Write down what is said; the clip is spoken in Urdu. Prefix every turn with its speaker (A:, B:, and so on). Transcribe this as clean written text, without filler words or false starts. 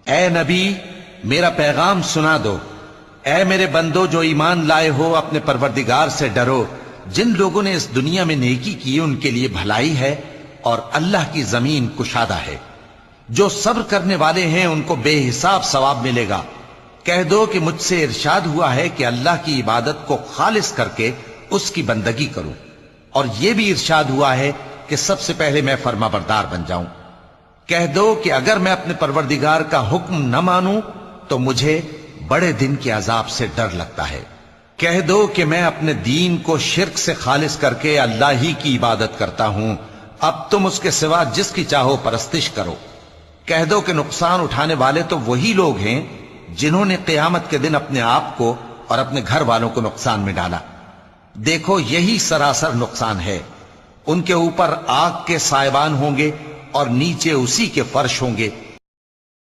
A: اے نبی میرا پیغام سنا دو، اے میرے بندو جو ایمان لائے ہو اپنے پروردگار سے ڈرو۔ جن لوگوں نے اس دنیا میں نیکی کی ان کے لیے بھلائی ہے اور اللہ کی زمین کشادہ ہے۔ جو صبر کرنے والے ہیں ان کو بے حساب ثواب ملے گا۔ کہہ دو کہ مجھ سے ارشاد ہوا ہے کہ اللہ کی عبادت کو خالص کر کے اس کی بندگی کروں، اور یہ بھی ارشاد ہوا ہے کہ سب سے پہلے میں فرما بردار بن جاؤں۔ کہہ دو کہ اگر میں اپنے پروردگار کا حکم نہ مانوں تو مجھے بڑے دن کے عذاب سے ڈر لگتا ہے۔ کہہ دو کہ میں اپنے دین کو شرک سے خالص کر کے اللہ ہی کی عبادت کرتا ہوں، اب تم اس کے سوا جس کی چاہو پرستش کرو۔ کہہ دو کہ نقصان اٹھانے والے تو وہی لوگ ہیں جنہوں نے قیامت کے دن اپنے آپ کو اور اپنے گھر والوں کو نقصان میں ڈالا۔ دیکھو یہی سراسر نقصان ہے۔ ان کے اوپر آگ کے سائبان ہوں گے اور نیچے اسی کے فرش ہوں گے۔